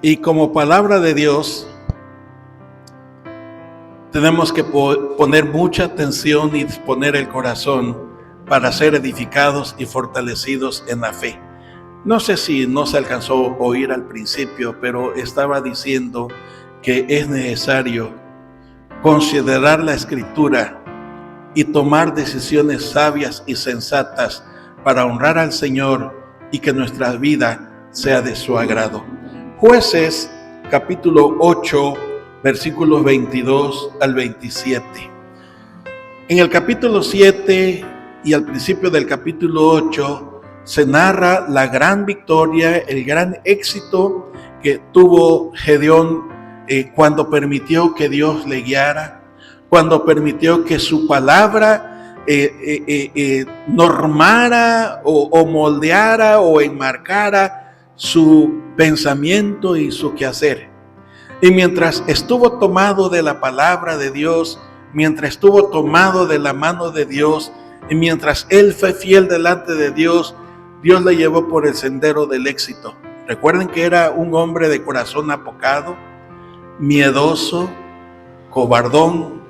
Y como palabra de Dios, tenemos que poner mucha atención y disponer el corazón para ser edificados y fortalecidos en la fe. No sé si no se alcanzó a oír al principio, pero estaba diciendo que es necesario considerar la Escritura y tomar decisiones sabias y sensatas para honrar al Señor y que nuestra vida sea de su agrado. Jueces, capítulo 8, versículos 22 al 27. En el capítulo 7 y al principio del capítulo 8 se narra la gran victoria, el gran éxito que tuvo Gedeón cuando permitió que Dios le guiara, cuando permitió que su palabra normara o moldeara o enmarcara su pensamiento y su quehacer. Y mientras estuvo tomado de la palabra de Dios, mientras estuvo tomado de la mano de Dios, y mientras él fue fiel delante de Dios, Dios le llevó por el sendero del éxito. Recuerden que era un hombre de corazón apocado, miedoso, cobardón,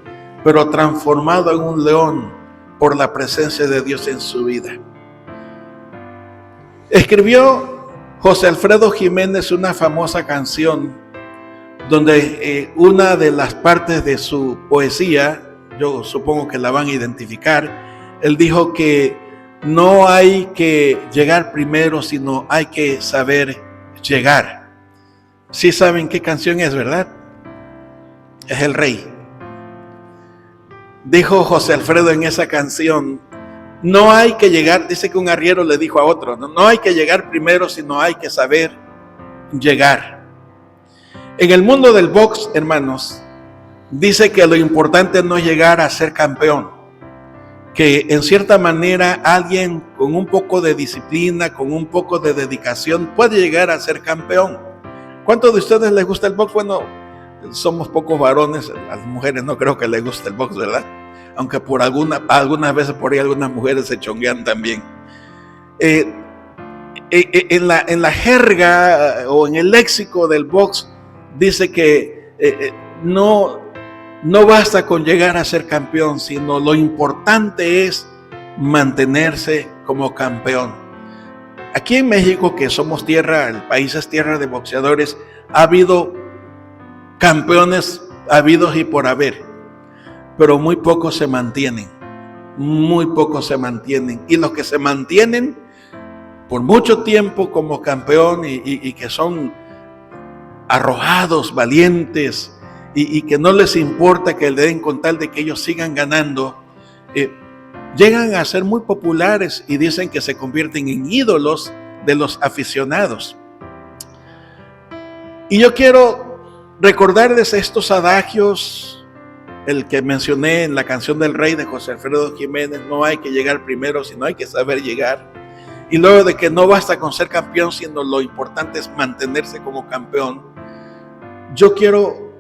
pero transformado en un león por la presencia de Dios en su vida. Escribió José Alfredo Jiménez una famosa canción donde una de las partes de su poesía, yo supongo que la van a identificar, él dijo que no hay que llegar primero, sino hay que saber llegar. Sí saben qué canción es, ¿verdad? Es El Rey. Dijo José Alfredo en esa canción, no hay que llegar, dice que un arriero le dijo a otro, no hay que llegar primero, sino hay que saber llegar. En el mundo del box, hermanos, dice que lo importante no es llegar a ser campeón, que en cierta manera alguien con un poco de disciplina, con un poco de dedicación puede llegar a ser campeón. ¿Cuántos de ustedes les gusta el box? Bueno, somos pocos varones, a las mujeres no creo que les guste el box, ¿verdad? Aunque por algunas veces por ahí algunas mujeres se chonguean también. En la jerga o en el léxico del box dice que no basta con llegar a ser campeón, sino lo importante es mantenerse como campeón. Aquí en México, que somos tierra, el país es tierra de boxeadores, ha habido campeones habidos y por haber, pero muy pocos se mantienen, y los que se mantienen por mucho tiempo como campeón y que son arrojados, valientes, y que no les importa que le den con tal de que ellos sigan ganando, llegan a ser muy populares y dicen que se convierten en ídolos de los aficionados. Y yo quiero recordarles estos adagios, el que mencioné en la canción del Rey de José Alfredo Jiménez, no hay que llegar primero, sino hay que saber llegar. Y luego de que no basta con ser campeón, sino lo importante es mantenerse como campeón. Yo quiero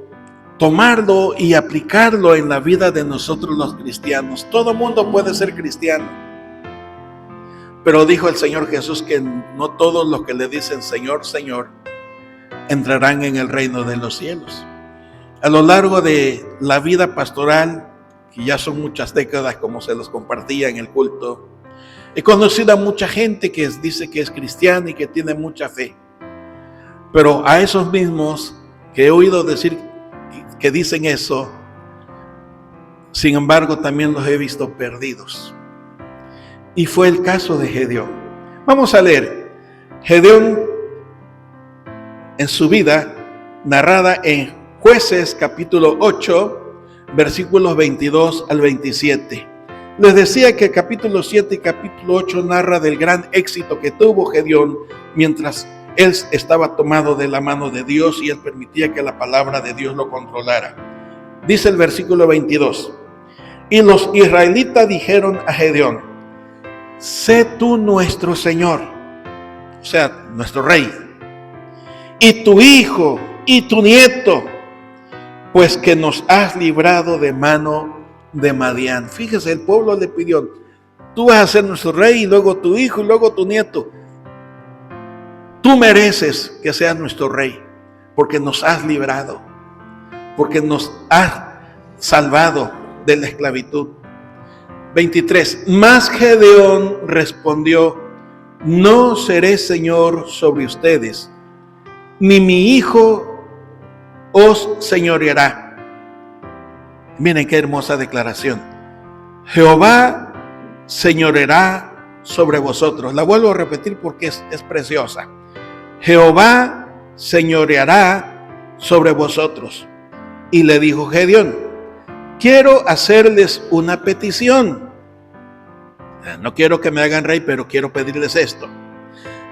tomarlo y aplicarlo en la vida de nosotros los cristianos. Todo mundo puede ser cristiano, pero dijo el Señor Jesús que no todos los que le dicen Señor, Señor, entrarán en el reino de los cielos. A lo largo de la vida pastoral, que ya son muchas décadas como se los compartía en el culto, he conocido a mucha gente que dice que es cristiana y que tiene mucha fe, pero a esos mismos que he oído decir que dicen eso, sin embargo también los he visto perdidos. Y fue el caso de Gedeón. Vamos a leer Gedeón en su vida, narrada en Jueces capítulo 8, versículos 22 al 27. Les decía que el capítulo 7 y capítulo 8 narra del gran éxito que tuvo Gedeón mientras él estaba tomado de la mano de Dios y él permitía que la palabra de Dios lo controlara. Dice el versículo 22, y los israelitas dijeron a Gedeón, sé tú nuestro Señor, o sea, nuestro rey, y tu hijo y tu nieto, pues que nos has librado de mano de Madián. Fíjese, el pueblo le pidió, tú vas a ser nuestro rey y luego tu hijo y luego tu nieto. Tú mereces que seas nuestro rey, porque nos has librado, porque nos has salvado de la esclavitud. 23. Mas Gedeón respondió: no seré señor sobre ustedes, ni mi hijo os señoreará. Miren qué hermosa declaración. Jehová señoreará sobre vosotros. La vuelvo a repetir porque es preciosa. Jehová señoreará sobre vosotros. Y le dijo Gedeón: quiero hacerles una petición. No quiero que me hagan rey, pero quiero pedirles esto: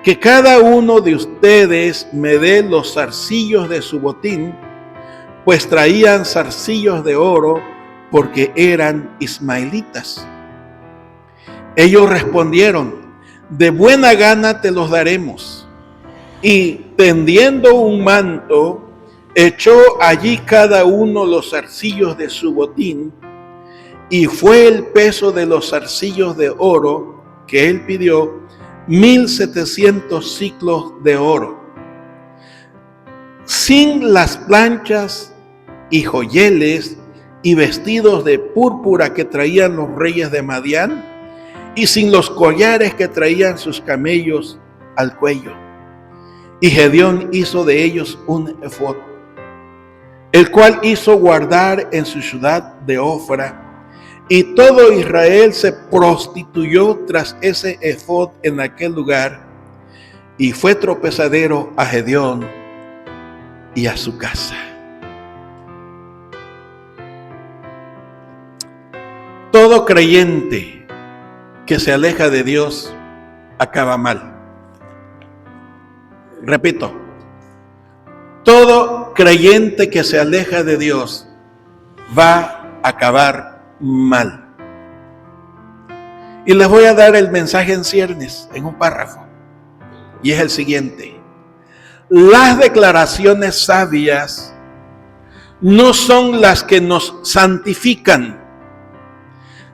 que cada uno de ustedes me dé los zarcillos de su botín, pues traían zarcillos de oro, porque eran ismaelitas. Ellos respondieron: de buena gana te los daremos. Y tendiendo un manto, echó allí cada uno los zarcillos de su botín, y fue el peso de los zarcillos de oro que él pidió 1700 siclos de oro, sin las planchas y joyeles y vestidos de púrpura que traían los reyes de Madián, y sin los collares que traían sus camellos al cuello. Y Gedeón hizo de ellos un efod, el cual hizo guardar en su ciudad de Ofra. Y todo Israel se prostituyó tras ese efod en aquel lugar, y fue tropezadero a Gedeón y a su casa. Todo creyente que se aleja de Dios acaba mal. Repito, todo creyente que se aleja de Dios va a acabar mal. Y les voy a dar el mensaje en ciernes, en un párrafo, y es el siguiente: las declaraciones sabias no son las que nos santifican,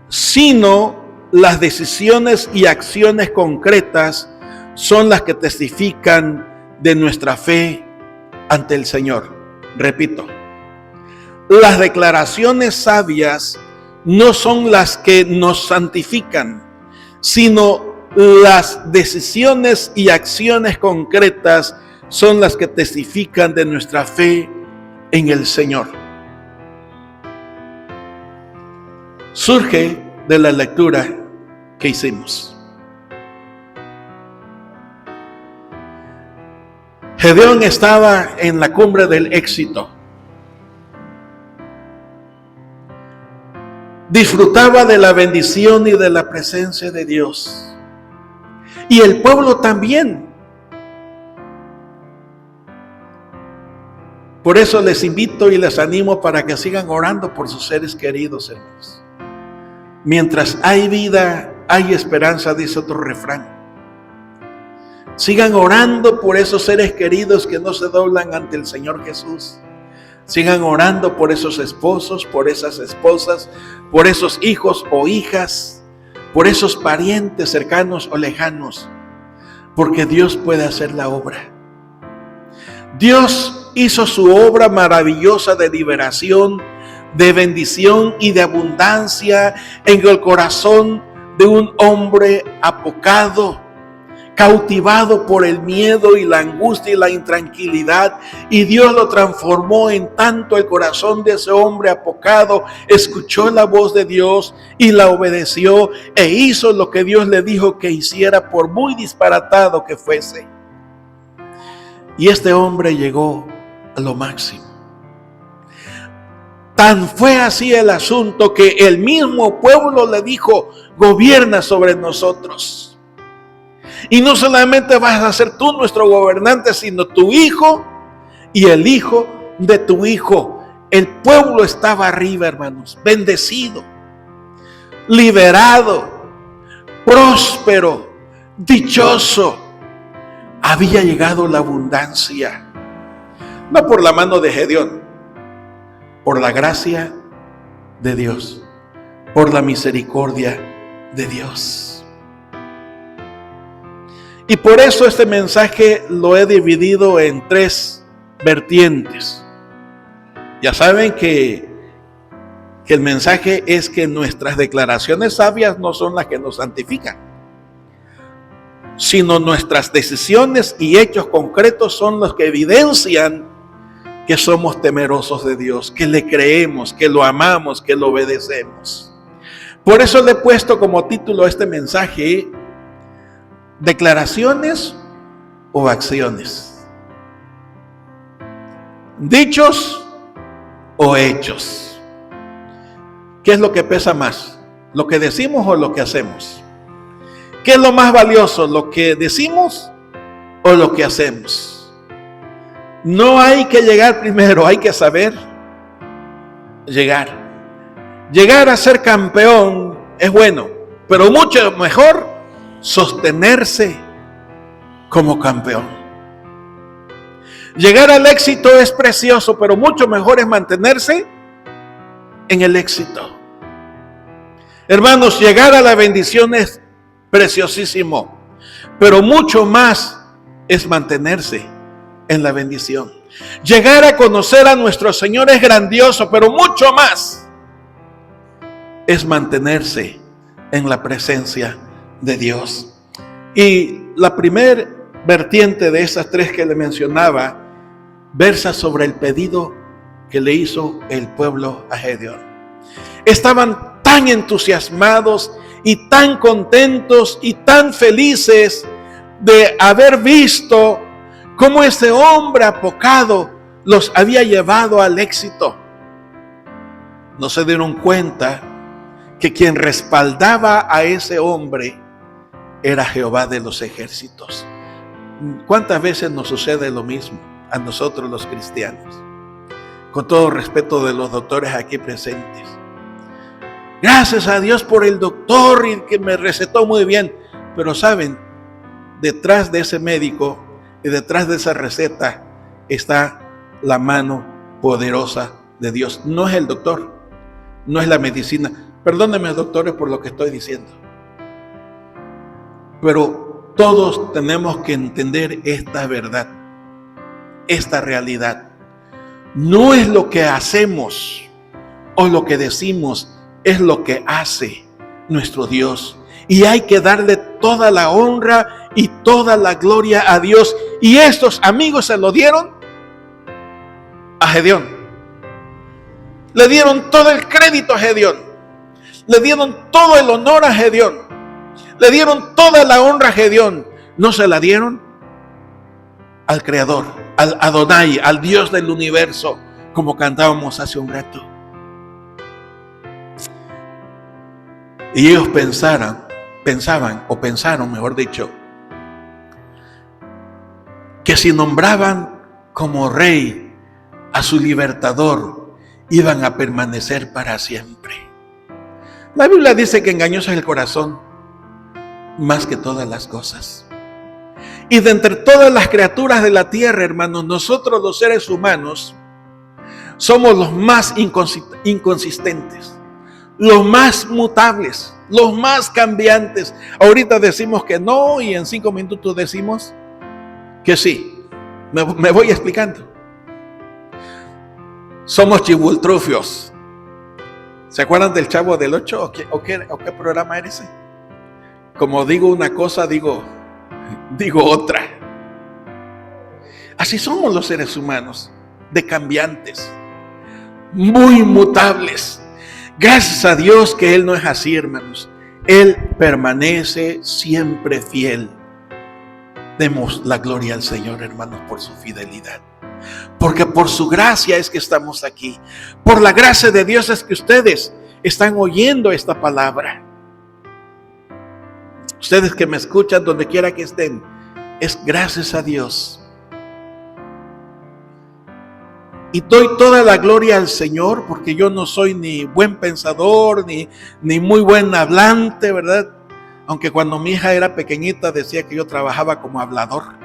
sino las decisiones y acciones concretas son las que testifican de nuestra fe ante el Señor. Repito, las declaraciones sabias no son las que nos santifican, sino las decisiones y acciones concretas son las que testifican de nuestra fe en el Señor. Surge de la lectura que hicimos. Gedeón estaba en la cumbre del éxito. Disfrutaba de la bendición y de la presencia de Dios. Y el pueblo también. Por eso les invito y les animo para que sigan orando por sus seres queridos, hermanos. Mientras hay vida, hay esperanza, dice otro refrán. Sigan orando por esos seres queridos que no se doblan ante el Señor Jesús. Sigan orando por esos esposos, por esas esposas, por esos hijos o hijas, por esos parientes cercanos o lejanos, porque Dios puede hacer la obra. Dios hizo su obra maravillosa de liberación, de bendición y de abundancia en el corazón de un hombre apocado, cautivado por el miedo y la angustia y la intranquilidad, y Dios lo transformó en tanto. El corazón de ese hombre apocado escuchó la voz de Dios y la obedeció e hizo lo que Dios le dijo que hiciera, por muy disparatado que fuese. Y este hombre llegó a lo máximo. Tan fue así el asunto que el mismo pueblo le dijo: gobierna sobre nosotros. Y no solamente vas a ser tú nuestro gobernante, sino tu hijo y el hijo de tu hijo. El pueblo estaba arriba, hermanos, bendecido, liberado, próspero, dichoso. Había llegado la abundancia, no por la mano de Gedeón, por la gracia de Dios, por la misericordia de Dios. Y por eso este mensaje lo he dividido en tres vertientes. Ya saben que el mensaje es que nuestras declaraciones sabias no son las que nos santifican, sino nuestras decisiones y hechos concretos son los que evidencian que somos temerosos de Dios, que le creemos, que lo amamos, que lo obedecemos. Por eso le he puesto como título a este mensaje: declaraciones o acciones, dichos o hechos. ¿Qué es lo que pesa más? ¿Lo que decimos o lo que hacemos? ¿Qué es lo más valioso? ¿Lo que decimos o lo que hacemos? No hay que llegar primero, hay que saber llegar. Llegar a ser campeón es bueno, pero mucho mejor sostenerse como campeón. Llegar al éxito es precioso, pero mucho mejor es mantenerse en el éxito. Hermanos, llegar a la bendición es preciosísimo, pero mucho más es mantenerse en la bendición. Llegar a conocer a nuestro Señor es grandioso, pero mucho más es mantenerse en la presencia de Dios. Y la primer vertiente de esas tres que le mencionaba versa sobre el pedido que le hizo el pueblo a Gedeón. Estaban tan entusiasmados y tan contentos y tan felices de haber visto cómo ese hombre apocado los había llevado al éxito. No se dieron cuenta que quien respaldaba a ese hombre era Jehová de los ejércitos. ¿Cuántas veces nos sucede lo mismo a nosotros los cristianos? Con todo respeto de los doctores aquí presentes. Gracias a Dios por el doctor y que me recetó muy bien. Pero saben, detrás de ese médico y detrás de esa receta está la mano poderosa de Dios. No es el doctor, no es la medicina. Perdónenme, doctores, por lo que estoy diciendo. Pero todos tenemos que entender esta verdad, esta realidad. No es lo que hacemos o lo que decimos, es lo que hace nuestro Dios. Y hay que darle toda la honra y toda la gloria a Dios. Y estos amigos se lo dieron a Gedeón. Le dieron todo el crédito a Gedeón. Le dieron todo el honor a Gedeón. Le dieron toda la honra a Gedeón. No se la dieron al Creador, al Adonai, al Dios del universo, como cantábamos hace un rato. Y ellos pensaron, mejor dicho, que si nombraban como rey a su libertador, iban a permanecer para siempre. La Biblia dice que engañoso es el corazón más que todas las cosas. Y de entre todas las criaturas de la tierra, hermanos, nosotros los seres humanos somos los más inconsistentes, los más mutables, los más cambiantes. Ahorita decimos que no y en 5 minutos decimos que sí. Me voy explicando. Somos chibultrufios. ¿Se acuerdan del Chavo del 8? ¿O qué programa era ese? Como digo una cosa, digo otra. Así somos los seres humanos, de cambiantes, muy mutables. Gracias a Dios que Él no es así, hermanos. Él permanece siempre fiel. Demos la gloria al Señor, hermanos, por su fidelidad. Porque por su gracia es que estamos aquí. Por la gracia de Dios es que ustedes están oyendo esta palabra. Ustedes que me escuchan donde quiera que estén, es gracias a Dios. Y doy toda la gloria al Señor, porque yo no soy ni buen pensador, ni muy buen hablante, ¿verdad? Aunque cuando mi hija era pequeñita decía que yo trabajaba como hablador.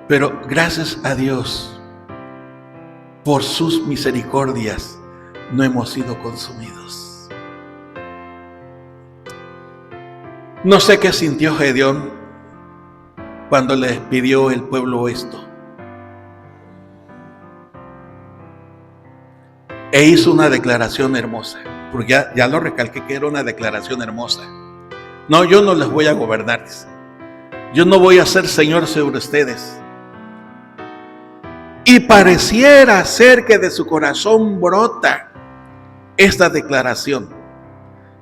Pero gracias a Dios, por sus misericordias, no hemos sido consumidos. No sé qué sintió Gedeón cuando le pidió el pueblo esto. e hizo una declaración hermosa, porque ya lo recalqué que era una declaración hermosa. No, yo no les voy a gobernar, yo no voy a ser Señor sobre ustedes. Y pareciera ser que de su corazón brota esta declaración.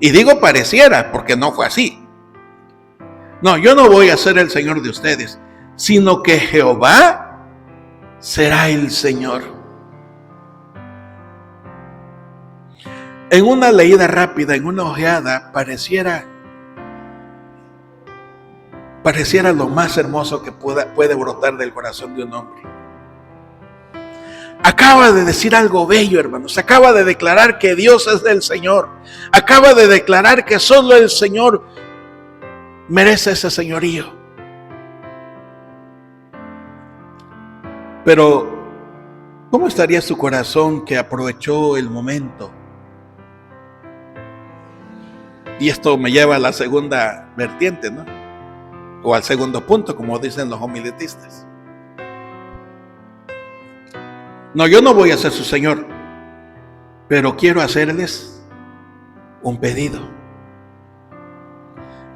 Y digo pareciera porque no fue así. No, yo no voy a ser el Señor de ustedes, sino que Jehová será el Señor. En una leída rápida, en una ojeada, pareciera lo más hermoso que puede brotar del corazón de un hombre. Acaba de decir algo bello, hermanos. Acaba de declarar que Dios es el Señor. Acaba de declarar que solo el Señor merece ese señorío. Pero, ¿cómo estaría su corazón que aprovechó el momento? Y esto me lleva a la segunda vertiente, ¿no? O al segundo punto, como dicen los homiletistas. No, yo no voy a ser su Señor, pero quiero hacerles un pedido.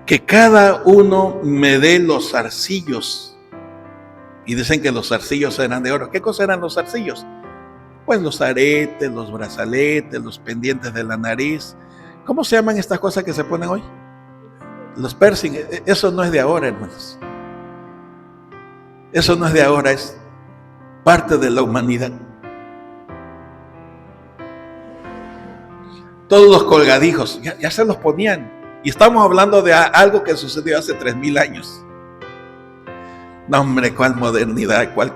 Que cada uno me dé los zarcillos. Y dicen que los zarcillos eran de oro. ¿Qué cosa eran los zarcillos? Pues los aretes, los brazaletes, los pendientes de la nariz. ¿Cómo se llaman estas cosas que se ponen hoy? Los piercing. Eso no es de ahora, hermanos. Eso no es de ahora, es parte de la humanidad. Todos los colgadijos, ya se los ponían. Y estamos hablando de algo que sucedió hace 3000 años. No, hombre, cuál modernidad, cuál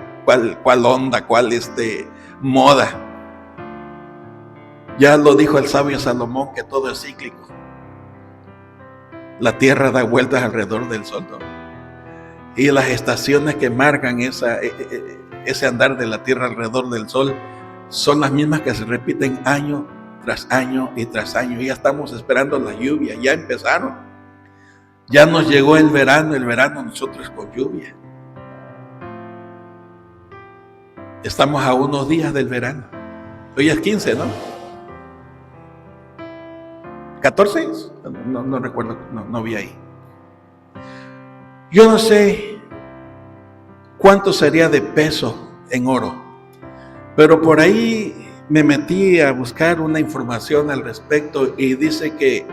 onda, cuál moda. Ya lo dijo el sabio Salomón, que todo es cíclico. La tierra da vueltas alrededor del sol, ¿no? Y las estaciones que marcan ese andar de la tierra alrededor del sol son las mismas que se repiten año tras año y tras año. Y ya estamos esperando la lluvia, ya empezaron. Ya nos llegó el verano nosotros con lluvia. Estamos a unos días del verano. Hoy es 15, ¿no? 14, no recuerdo, no vi ahí. Yo no sé cuánto sería de peso en oro, pero por ahí me metí a buscar una información al respecto y dice que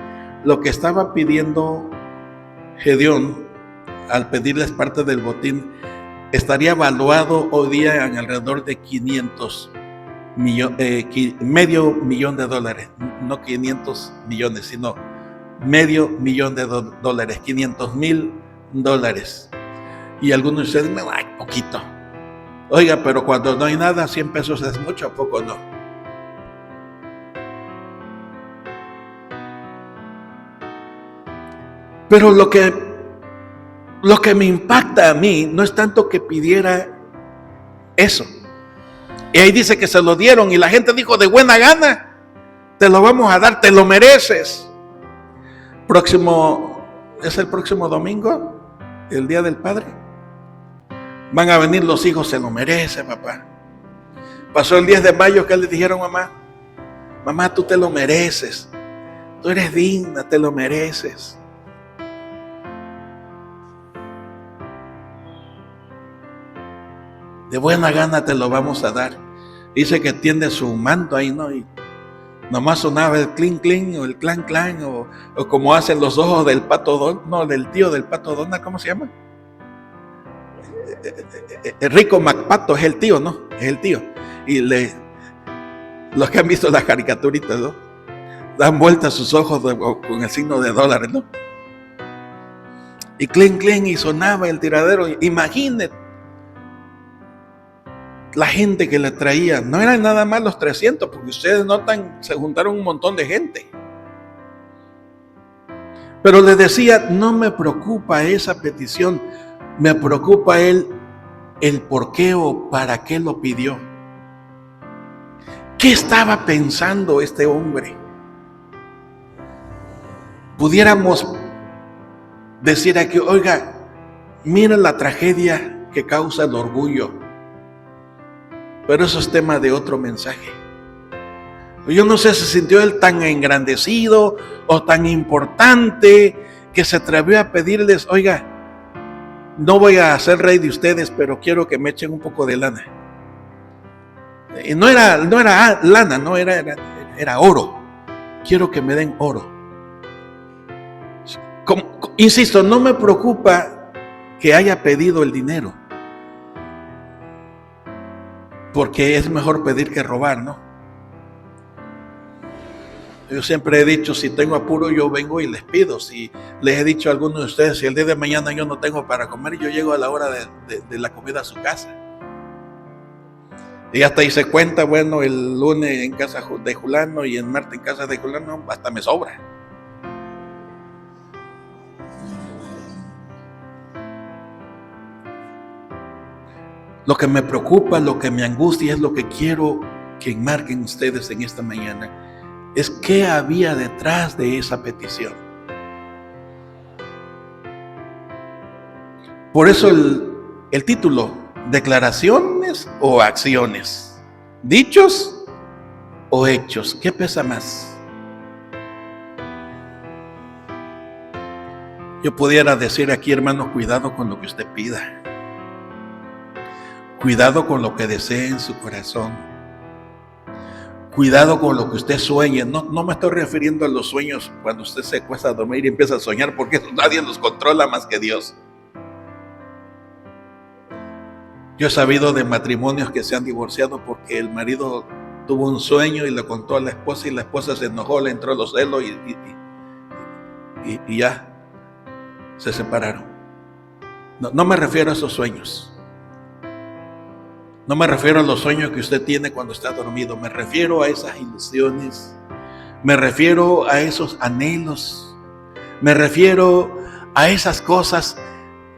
lo que estaba pidiendo Gedeón al pedirles parte del botín estaría valuado hoy día en alrededor de medio millón de dólares, no 500 millones, sino medio millón de dólares, $500,000. Y algunos dicen, ay, poquito. Oiga, pero cuando no hay nada, 100 pesos es mucho, ¿a poco no? Pero lo que me impacta a mí no es tanto que pidiera eso. Y ahí dice que se lo dieron y la gente dijo de buena gana, te lo vamos a dar, te lo mereces. ¿Es el próximo domingo? El Día del Padre. Van a venir los hijos, se lo merece, papá. Pasó el 10 de mayo, ¿qué le dijeron, mamá? Mamá, tú te lo mereces. Tú eres digna, te lo mereces. De buena gana te lo vamos a dar. Dice que tiende su manto ahí, ¿no? Y nomás sonaba el clink clink o el clan clan o como hacen los ojos del Pato Donald, no, del tío del Pato Donald, ¿cómo se llama? Rico McPato es el tío, ¿no? Es el tío. Y los que han visto las caricaturitas, ¿no? Dan vueltas sus ojos con el signo de dólares, ¿no? Y clink clink y sonaba el tiradero. Imagínate la gente que le traía, no eran nada más los 300, porque ustedes notan, se juntaron un montón de gente. Pero le decía, no me preocupa esa petición, me preocupa el por qué o para qué lo pidió. ¿Qué estaba pensando este hombre? Pudiéramos decir aquí, oiga, mira la tragedia que causa el orgullo. Pero eso es tema de otro mensaje. Yo no sé si se sintió él tan engrandecido o tan importante que se atrevió a pedirles: oiga, no voy a ser rey de ustedes, pero quiero que me echen un poco de lana. Y no era lana, no era oro. Quiero que me den oro. Insisto, no me preocupa que haya pedido el dinero, porque es mejor pedir que robar, ¿no? Yo siempre he dicho, si tengo apuro, yo vengo y les pido. Si les he dicho a algunos de ustedes, si el día de mañana yo no tengo para comer, yo llego a la hora de la comida a su casa. Y hasta hice cuenta, bueno, el lunes en casa de Julano y el martes en casa de Julano, hasta me sobra. Lo que me preocupa, lo que me angustia, es lo que quiero que enmarquen ustedes en esta mañana. Es qué había detrás de esa petición. Por eso el título: declaraciones o acciones, dichos o hechos. ¿Qué pesa más? Yo pudiera decir aquí, hermano, cuidado con lo que usted pida. Cuidado con lo que desee en su corazón. Cuidado con lo que usted sueñe. No me estoy refiriendo a los sueños cuando usted se acuesta a dormir y empieza a soñar, porque eso nadie los controla más que Dios. Yo he sabido de matrimonios que se han divorciado porque el marido tuvo un sueño y le contó a la esposa, y la esposa se enojó, le entró los celos y ya se separaron. No me refiero a esos sueños. No me refiero a los sueños que usted tiene cuando está dormido. Me refiero a esas ilusiones. Me refiero a esos anhelos. Me refiero a esas cosas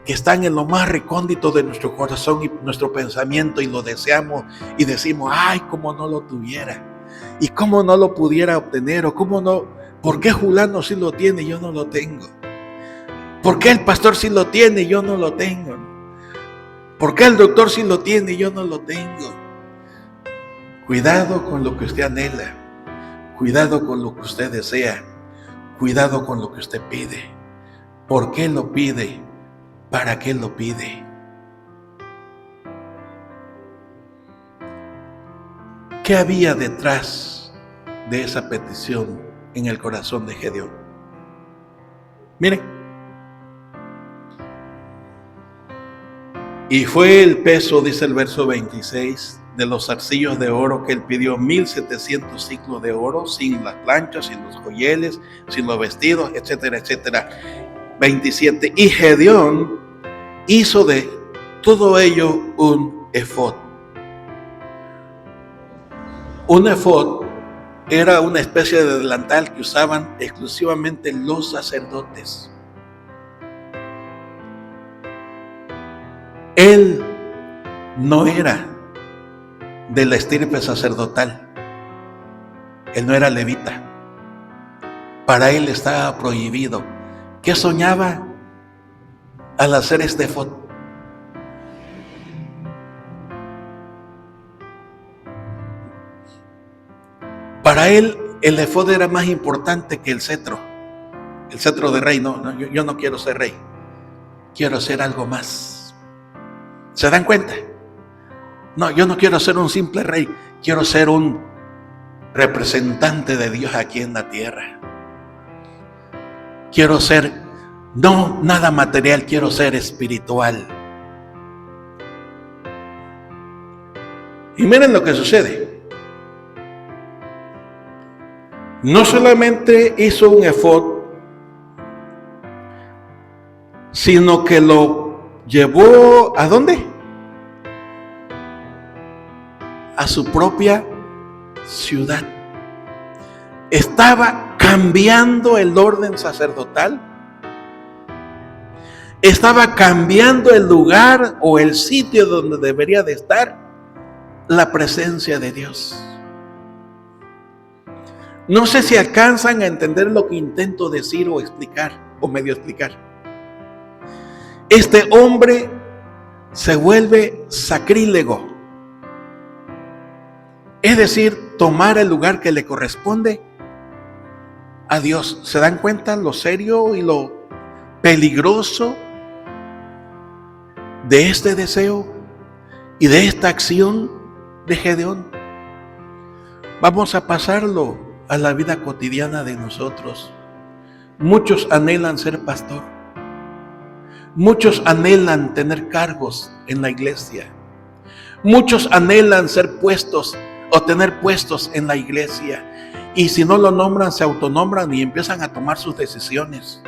que están en lo más recóndito de nuestro corazón y nuestro pensamiento, y lo deseamos y decimos: ay, cómo no lo tuviera, y cómo no lo pudiera obtener, o cómo no, ¿por qué Julano sí lo tiene y yo no lo tengo? ¿Por qué el pastor sí lo tiene y yo no lo tengo? ¿Por qué el doctor sí lo tiene y yo no lo tengo? Cuidado con lo que usted anhela, cuidado con lo que usted desea, cuidado con lo que usted pide. ¿Por qué lo pide? ¿Para qué lo pide? ¿Qué había detrás de esa petición en el corazón de Gedeón? Miren. Y fue el peso, dice el verso 26, de los zarcillos de oro que él pidió, 1700 ciclos de oro, sin las planchas, sin los joyeles, sin los vestidos, etcétera, etcétera. 27. Y Gedeón hizo de todo ello un efod. Un efod era una especie de delantal que usaban exclusivamente los sacerdotes. Él no era de la estirpe sacerdotal. Él no era levita. Para él estaba prohibido. ¿Qué soñaba al hacer este efod? Para él el efod era más importante que el cetro de rey. No, yo no quiero ser rey, quiero ser algo más. ¿Se dan cuenta? No, yo no quiero ser un simple rey, quiero ser un representante de Dios aquí en la tierra. Quiero ser, no nada material, quiero ser espiritual. Y miren lo que sucede. No solamente hizo un efod, sino que lo llevó ¿a dónde? A su propia ciudad. Estaba cambiando el orden sacerdotal. Estaba cambiando el lugar o el sitio donde debería de estar la presencia de Dios. No sé si alcanzan a entender lo que intento decir o explicar, o medio explicar. Este hombre se vuelve sacrílego. Es decir, tomar el lugar que le corresponde a Dios. ¿Se dan cuenta lo serio y lo peligroso de este deseo y de esta acción de Gedeón? Vamos a pasarlo a la vida cotidiana de nosotros. Muchos anhelan ser pastor. Muchos anhelan tener cargos en la iglesia. Muchos anhelan ser puestos o tener puestos en la iglesia. Y si no lo nombran, se autonombran y empiezan a tomar sus decisiones.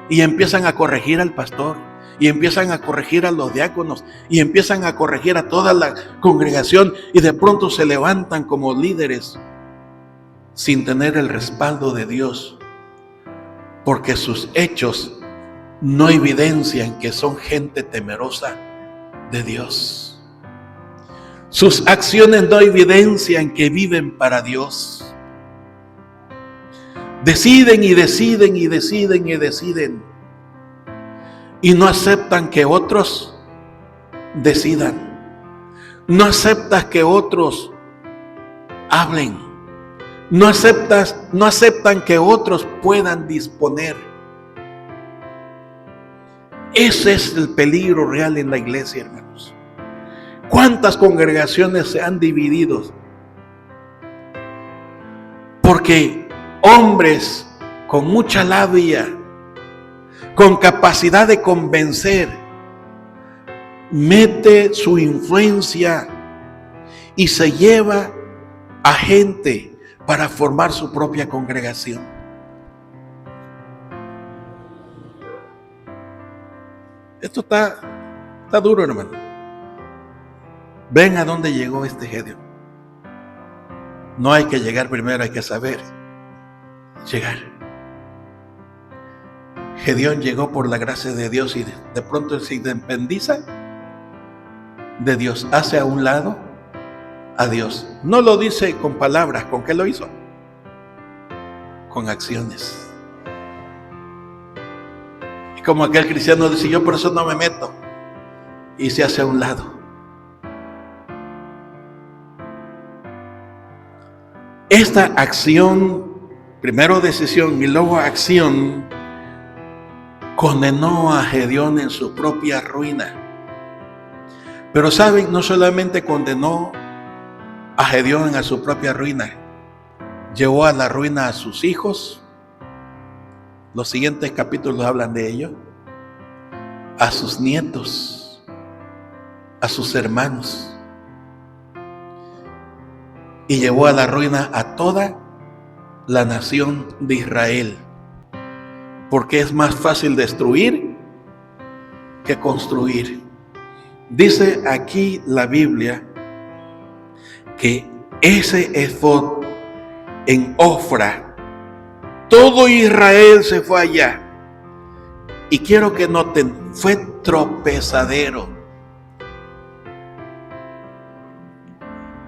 Y empiezan a corregir al pastor. Y empiezan a corregir a los diáconos. Y empiezan a corregir a toda la congregación. Y de pronto se levantan como líderes sin tener el respaldo de Dios. Porque sus hechos no evidencian que son gente temerosa de Dios. Sus acciones no evidencian que viven para Dios. Deciden y deciden y deciden y deciden. Y no aceptan que otros decidan. No aceptas que otros hablen. No aceptan que otros puedan disponer. Ese es el peligro real en la iglesia, hermanos. ¿Cuántas congregaciones se han dividido? Porque hombres con mucha labia, con capacidad de convencer, mete su influencia y se lleva a gente para formar su propia congregación. Esto está duro, hermano. Ven a dónde llegó este Gedeón. No hay que llegar primero, hay que saber llegar. Gedeón llegó por la gracia de Dios y de pronto se independiza de Dios, hace a un lado a Dios. No lo dice con palabras. ¿Con qué lo hizo? Con acciones. Y como aquel cristiano dice, yo por eso no me meto, y se hace a un lado. Esta acción, primero decisión y luego acción, condenó a Gedeón en su propia ruina. Pero saben, no solamente condenó a Gedeón a su propia ruina, llevó a la ruina a sus hijos. Los siguientes capítulos hablan de ello. A sus nietos, a sus hermanos. Y llevó a la ruina a toda la nación de Israel. Porque es más fácil destruir que construir. Dice aquí la Biblia que ese efod en Ofra, todo Israel se fue allá. Y quiero que noten, fue tropezadero.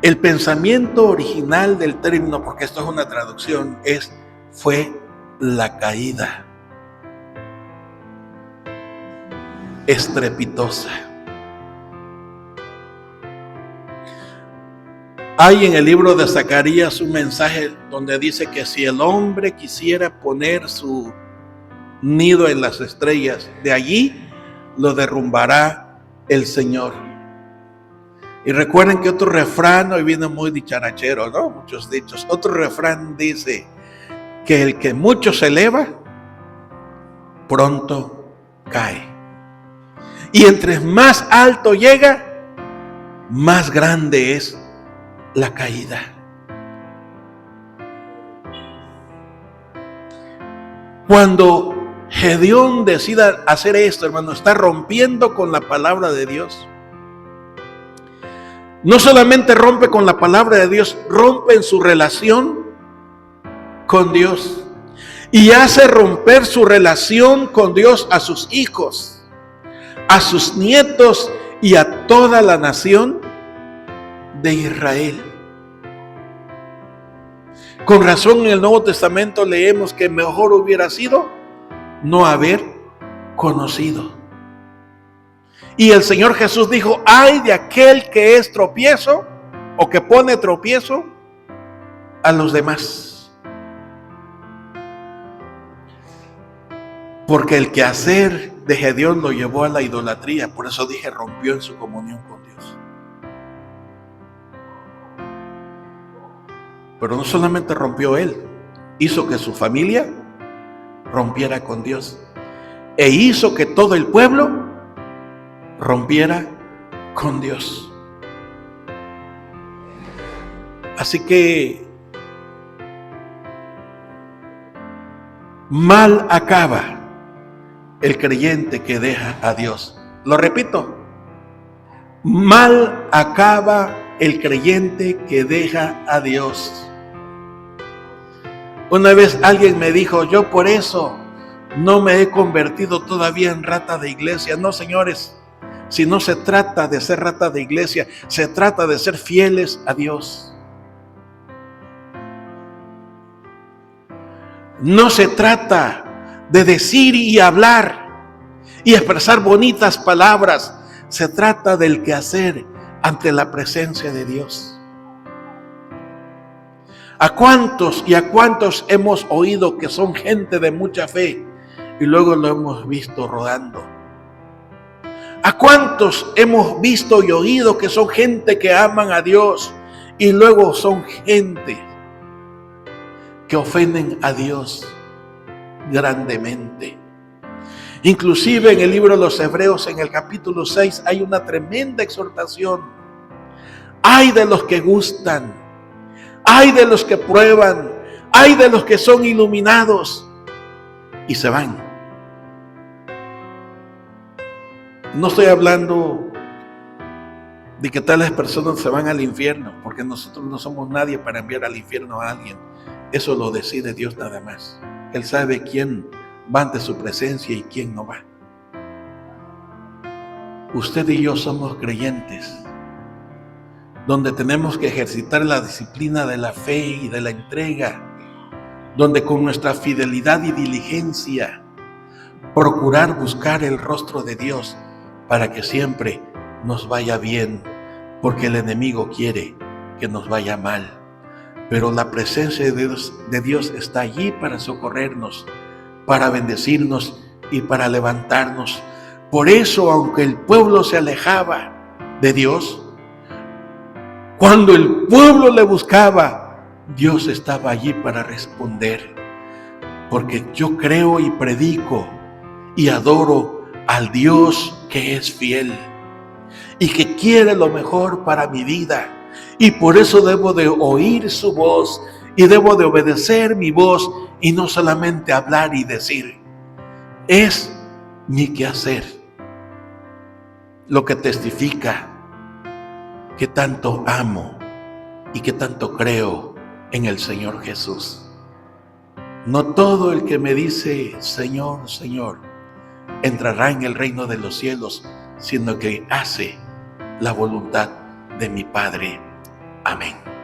El pensamiento original del término, porque esto es una traducción, fue la caída estrepitosa. Hay en el libro de Zacarías un mensaje donde dice que si el hombre quisiera poner su nido en las estrellas, de allí lo derrumbará el Señor. Y recuerden que otro refrán, hoy viene muy dicharachero, ¿no? Muchos dichos. Otro refrán dice que el que mucho se eleva, pronto cae. Y entre más alto llega, más grande es la caída. Cuando Gedeón decida hacer esto, hermano, está rompiendo con la palabra de Dios. No solamente rompe con la palabra de Dios, rompe en su relación con Dios. Y hace romper su relación con Dios a sus hijos, a sus nietos y a toda la nación de Israel. Con razón en el Nuevo Testamento leemos que mejor hubiera sido no haber conocido. Y el Señor Jesús dijo, ay de aquel que es tropiezo o que pone tropiezo a los demás. Porque el quehacer de Gedeón lo llevó a la idolatría. Por eso dije, rompió en su comunión con Dios. Pero no solamente rompió él, hizo que su familia rompiera con Dios. E hizo que todo el pueblo rompiera con Dios. Así que mal acaba el creyente que deja a Dios. Lo repito, mal acaba el creyente que deja a Dios. Una vez alguien me dijo, yo por eso no me he convertido todavía en rata de iglesia. No, señores, si no se trata de ser rata de iglesia, se trata de ser fieles a Dios. No se trata de decir y hablar y expresar bonitas palabras. Se trata del quehacer ante la presencia de Dios. ¿A cuántos y a cuántos hemos oído que son gente de mucha fe y luego lo hemos visto rodando? ¿A cuántos hemos visto y oído que son gente que aman a Dios y luego son gente que ofenden a Dios grandemente? Inclusive en el libro de los Hebreos, en el capítulo 6, hay una tremenda exhortación. Ay de los que gustan, ay de los que prueban, ay de los que son iluminados y se van. No estoy hablando de que tales personas se van al infierno, porque nosotros no somos nadie para enviar al infierno a alguien. Eso lo decide Dios nada más. Él sabe quién va ante su presencia y quién no va. Usted y yo somos creyentes, donde tenemos que ejercitar la disciplina de la fe y de la entrega, donde con nuestra fidelidad y diligencia procurar buscar el rostro de Dios para que siempre nos vaya bien, porque el enemigo quiere que nos vaya mal. Pero la presencia de Dios está allí para socorrernos, para bendecirnos y para levantarnos. Por eso, aunque el pueblo se alejaba de Dios, cuando el pueblo le buscaba, Dios estaba allí para responder. Porque yo creo y predico y adoro al Dios que es fiel y que quiere lo mejor para mi vida. Y por eso debo de oír su voz y debo de obedecer mi voz y no solamente hablar y decir. Es mi quehacer lo que testifica que tanto amo y que tanto creo en el Señor Jesús. No todo el que me dice Señor, Señor, entrará en el reino de los cielos, sino que hace la voluntad de mi Padre. Amén.